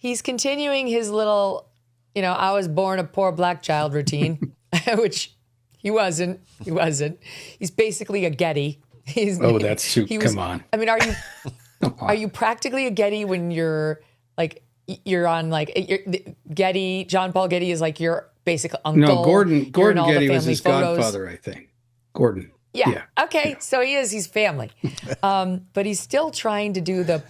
he's continuing his little, I was born a poor black child routine, which he wasn't. He's basically a Getty. That's too, come on. I mean, are you practically a Getty when you're like, you're on like Getty, John Paul Getty is like your basic uncle? No, Gordon Getty was his photos. godfather, I think. Gordon. Yeah. Okay. So he's family. But he's still trying to do the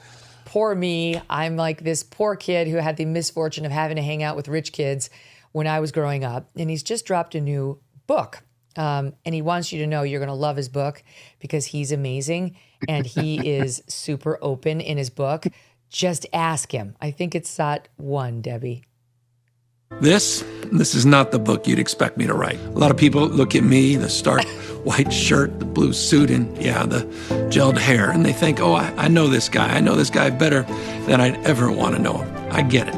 poor me. I'm like this poor kid who had the misfortune of having to hang out with rich kids when I was growing up. And he's just dropped a new book. And he wants you to know you're going to love his book because he's amazing. And he is super open in his book. Just ask him. I think it's Sot 1, Debbie. This is not the book you'd expect me to write. A lot of people look at me, the stark white shirt, the blue suit, and the gelled hair, and they think, oh, I know this guy. I know this guy better than I'd ever want to know him. I get it.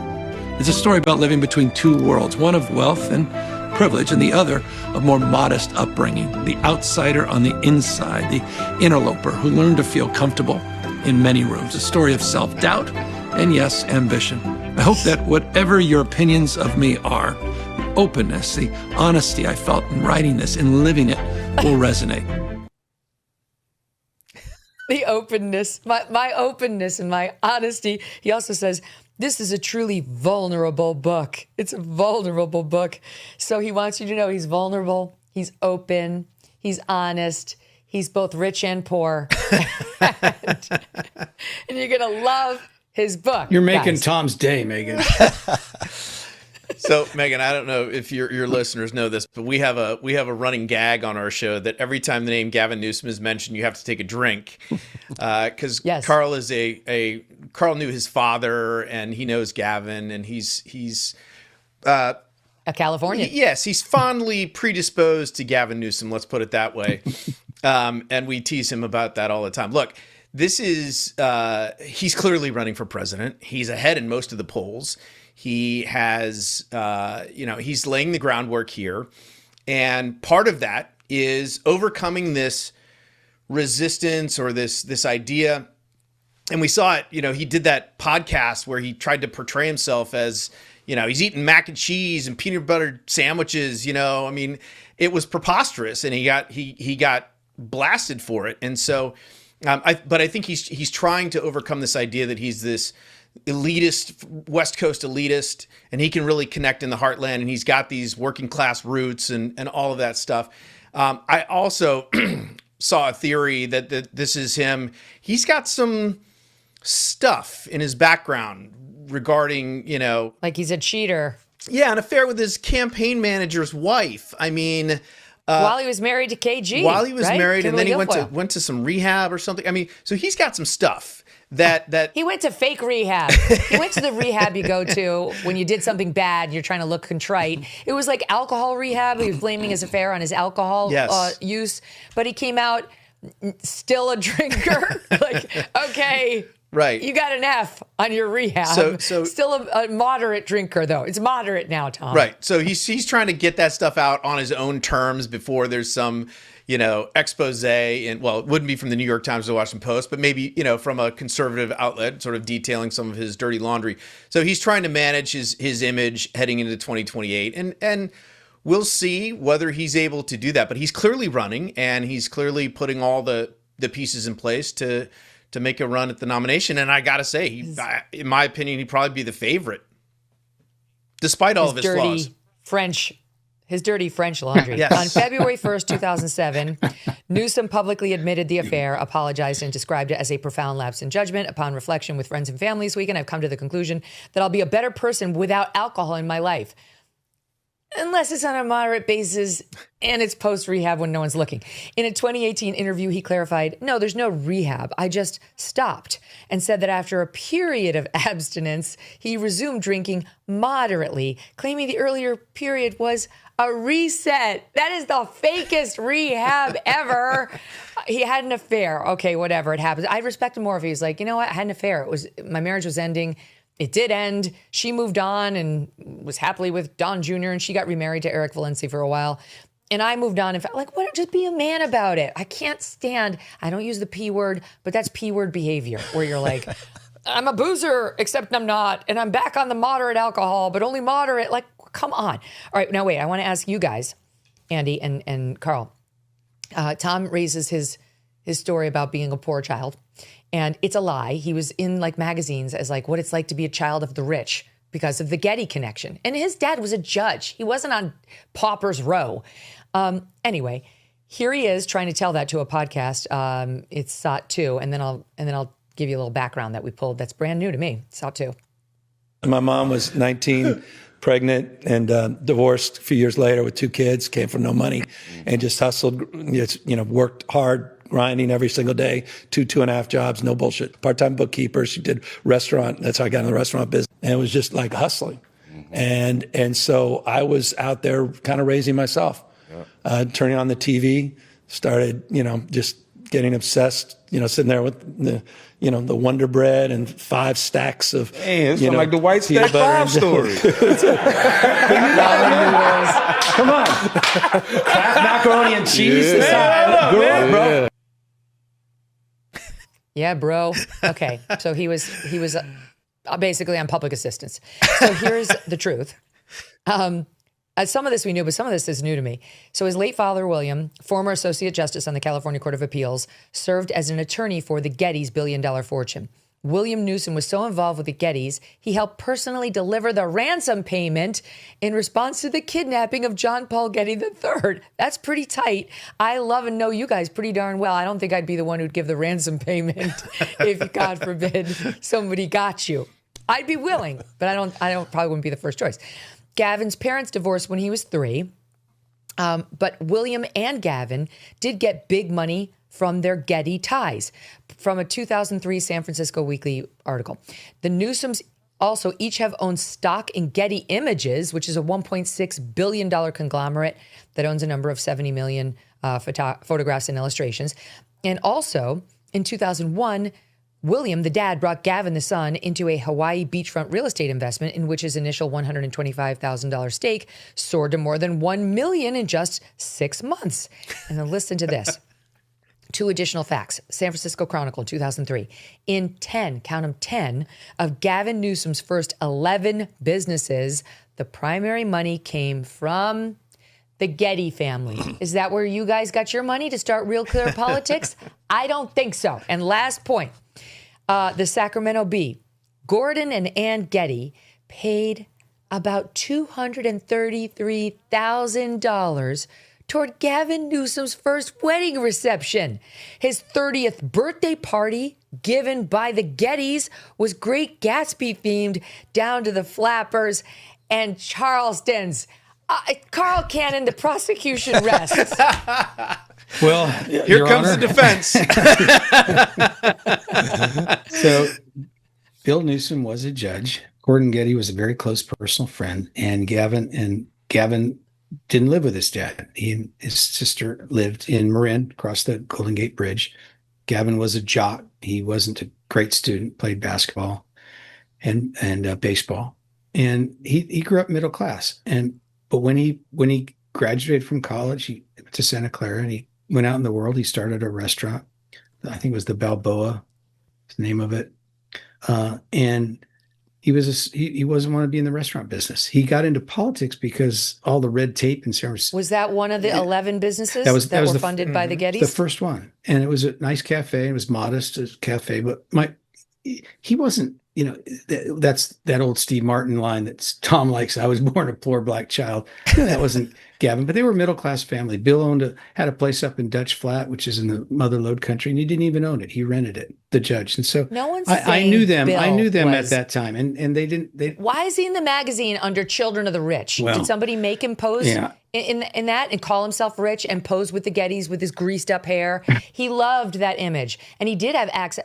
It's a story about living between two worlds, one of wealth and privilege, and the other of more modest upbringing. The outsider on the inside, the interloper who learned to feel comfortable in many rooms. A story of self-doubt and, yes, ambition. I hope that whatever your opinions of me are, the openness, the honesty I felt in writing this and living it will resonate. The openness, my openness and my honesty. He also says, this is a truly vulnerable book. It's a vulnerable book. So he wants you to know he's vulnerable, he's open, he's honest, he's both rich and poor. and you're going to love his book. You're making Tom's day, Megyn. So, Megyn, I don't know if your listeners know this, but we have a running gag on our show that every time the name Gavin Newsom is mentioned, you have to take a drink. Because yes. Carl is Carl knew his father, and he knows Gavin, and he's a Californian. Yes, he's fondly predisposed to Gavin Newsom. Let's put it that way. And we tease him about that all the time. Look. This is, he's clearly running for president. He's ahead in most of the polls. He has, he's laying the groundwork here. And part of that is overcoming this resistance or this idea. And we saw it, he did that podcast where he tried to portray himself as, he's eating mac and cheese and peanut butter sandwiches, I mean, it was preposterous and he got blasted for it. And so, but I think he's trying to overcome this idea that he's this elitist, West Coast elitist, and he can really connect in the heartland, and he's got these working class roots and all of that stuff. I also saw a theory that this is him. He's got some stuff in his background regarding, like he's a cheater. Yeah, an affair with his campaign manager's wife. I mean... while he was married to KG. While he was right? married, and then he Guilfoyle. went to some rehab or something. I mean, so he's got some stuff that he went to fake rehab. He went to the rehab you go to when you did something bad and you're trying to look contrite. It was like alcohol rehab. He was blaming his affair on his alcohol use, but he came out still a drinker. Like, okay. Right. You got an F on your rehab. So still a moderate drinker, though. It's moderate now, Tom. Right. So he's trying to get that stuff out on his own terms before there's some, expose. And, well, it wouldn't be from the New York Times or the Washington Post, but maybe, from a conservative outlet sort of detailing some of his dirty laundry. So he's trying to manage his image heading into 2028. And we'll see whether he's able to do that. But he's clearly running, and he's clearly putting all the pieces in place to make a run at the nomination. And I got to say, in my opinion, he'd probably be the favorite, despite all of his flaws. His dirty French laundry. Yes. On February 1st, 2007, Newsom publicly admitted the affair, apologized, and described it as a profound lapse in judgment. Upon reflection with friends and family this weekend, I've come to the conclusion that I'll be a better person without alcohol in my life. Unless it's on a moderate basis and it's post-rehab when no one's looking. In a 2018 interview, he clarified, no, there's no rehab. I just stopped, and said that after a period of abstinence, he resumed drinking moderately, claiming the earlier period was a reset. That is the fakest rehab ever. He had an affair. Okay, whatever, it happens. I'd respect him more if he was like, you know what, I had an affair. My marriage was ending. It did end. She moved on and was happily with Don Jr., and she got remarried to Eric Valencia for a while. And I moved on and felt like, what? Just be a man about it. I can't stand, I don't use the P word, but that's P word behavior where you're like, I'm a boozer, except I'm not. And I'm back on the moderate alcohol, but only moderate. Like, come on. All right. Now, wait, I want to ask you guys, Andy and Carl. Tom raises his story about being a poor child. And it's a lie. He was in like magazines as like what it's like to be a child of the rich because of the Getty connection. And his dad was a judge. He wasn't on Pauper's Row. Anyway, here he is trying to tell that to a podcast. It's SOT 2. And then I'll give you a little background that we pulled that's brand new to me. SOT 2. My mom was 19, pregnant, and divorced a few years later with 2 kids, came from no money, and just hustled, worked hard, grinding every single day, 2.5 jobs, no bullshit. Part-time bookkeeper. She did restaurant. That's how I got in the restaurant business. And it was just like hustling. And so I was out there kind of raising myself, turning on the TV, started, just getting obsessed, sitting there with the Wonder Bread and 5 stacks of, it's like the White Stack 5 story. Come on. Kraft macaroni and cheese. Bro. Yeah, bro. Okay. So he was basically on public assistance. So here's the truth. Some of this we knew, but some of this is new to me. So his late father, William, former Associate Justice on the California Court of Appeals, served as an attorney for the Gettys' billion-dollar fortune. William Newsom was so involved with the Gettys, he helped personally deliver the ransom payment in response to the kidnapping of John Paul Getty III. That's pretty tight. I love and know you guys pretty darn well. I don't think I'd be the one who'd give the ransom payment if, God forbid, somebody got you. I'd be willing, but I probably wouldn't be the first choice. Gavin's parents divorced when he was 3, but William and Gavin did get big money from their Getty ties, from a 2003 San Francisco Weekly article. The Newsoms also each have owned stock in Getty Images, which is a $1.6 billion conglomerate that owns a number of 70 million photographs and illustrations. And also, in 2001, William, the dad, brought Gavin, the son, into a Hawaii beachfront real estate investment in which his initial $125,000 stake soared to more than $1 million in just 6 months. And then listen to this. 2 additional facts. San Francisco Chronicle, 2003. In 10, count them 10, of Gavin Newsom's first 11 businesses, the primary money came from the Getty family. Is that where you guys got your money to start Real Clear Politics? I don't think so. And last point. The Sacramento Bee, Gordon and Ann Getty paid about $233,000 toward Gavin Newsom's first wedding reception. His 30th birthday party, given by the Gettys, was Great Gatsby themed down to the flappers and Charleston's. Carl Cannon, the prosecution rests. Well, here comes the defense. So Bill Newsom was a judge. Gordon Getty was a very close personal friend, and Gavin didn't live with his dad. He and his sister lived in Marin, across the Golden Gate Bridge. Gavin was a jock. He wasn't a great student, played basketball and baseball. And he grew up middle class. But when he graduated from college, he went to Santa Clara and he went out in the world. He started a restaurant. I think it was the Balboa, the name of it. And he wasn't want to be in the restaurant business. He got into politics because all the red tape in San Francisco. Was that one of the 11 businesces that were funded by the Gettys? The first one. And it was a nice cafe. It was modest, a cafe, but he wasn't, that's that old Steve Martin line that Tom likes. I was born a poor black child. That wasn't Gavin, but they were a middle-class family. Bill had a place up in Dutch Flat, which is in the Mother Lode country, and he didn't even own it. He rented it, the judge. And so no one's I knew them. Bill I knew them was... at that time. And they didn't. Why is he in the magazine under Children of the Rich? Well, did somebody make him pose in that and call himself rich and pose with the Gettys with his greased up hair? He loved that image. And he did have access.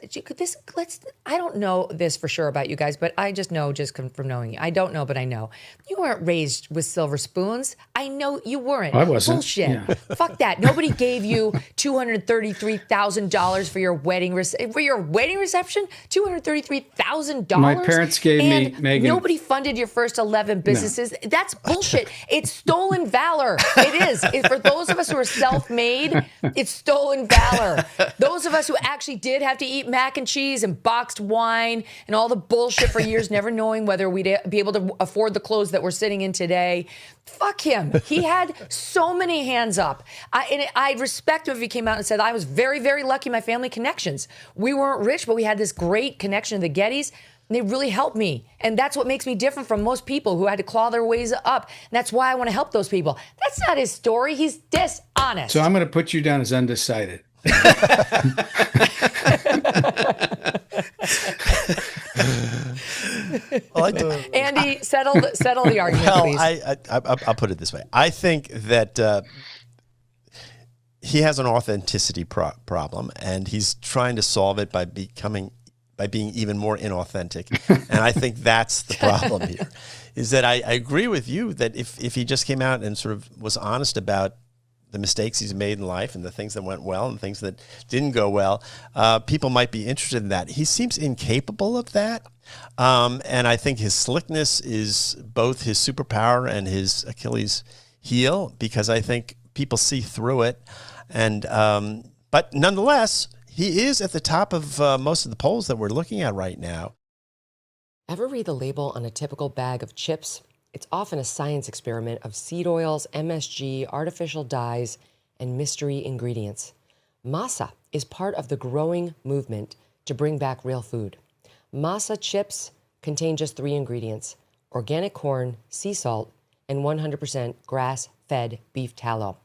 I don't know this for sure about you guys, but I just know from knowing you. I don't know, but I know. You weren't raised with silver spoons. I know you weren't. I wasn't. Bullshit. Yeah. Fuck that. Nobody gave you $233,000 for your wedding reception. $233,000? My parents gave me, Megyn. Nobody funded your first 11 businesses. No. That's bullshit. It's stolen valor. valor. It is. For those of us who are self-made, it's stolen valor. Those of us who actually did have to eat mac and cheese and boxed wine and all the bullshit for years, never knowing whether we'd be able to afford the clothes that we're sitting in today. Fuck him. He had so many hands up. I respect him if he came out and said, I was very, very lucky, my family connections. We weren't rich, but we had this great connection to the Gettys. And they really helped me. And that's what makes me different from most people who had to claw their ways up. And that's why I want to help those people. That's not his story. He's dishonest. So I'm going to put you down as undecided. Andy, settle the argument, please. I'll put it this way. I think that he has an authenticity problem, and he's trying to solve it by being even more inauthentic. And I think that's the problem here, is that I agree with you that if he just came out and sort of was honest about the mistakes he's made in life and the things that went well and things that didn't go well, people might be interested in that. He seems incapable of that. And I think his slickness is both his superpower and his Achilles heel, because I think people see through it. And but nonetheless, he is at the top of most of the polls that we're looking at right now. Ever read the label on a typical bag of chips? It's often a science experiment of seed oils, MSG, artificial dyes, and mystery ingredients. Masa is part of the growing movement to bring back real food. Masa chips contain just 3 ingredients: organic corn, sea salt, and 100% grass-fed beef tallow.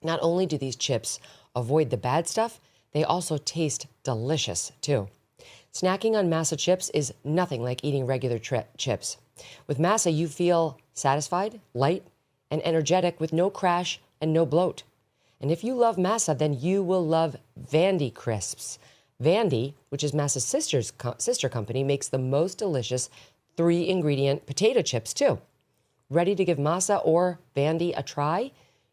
Not only do these chips avoid the bad stuff, they also taste delicious, too. Snacking on Masa chips is nothing like eating regular chips. With Masa, you feel satisfied, light, and energetic with no crash and no bloat. And if you love Masa, then you will love Vandy Crisps. Vandy, which is Masa's sister company, makes the most delicious 3-ingredient potato chips, too. Ready to give Masa or Vandy a try?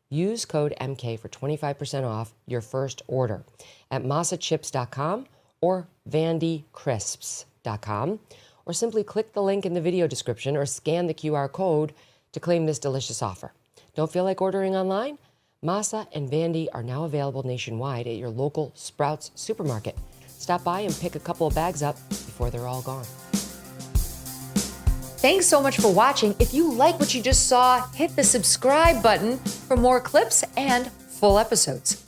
Use code MK for 25% off your first order at masachips.com or vandycrisps.com, or simply click the link in the video description or scan the QR code to claim this delicious offer. Don't feel like ordering online? Masa and Vandy are now available nationwide at your local Sprouts supermarket. Stop by and pick a couple of bags up before they're all gone. Thanks so much for watching. If you like what you just saw, hit the subscribe button for more clips and full episodes.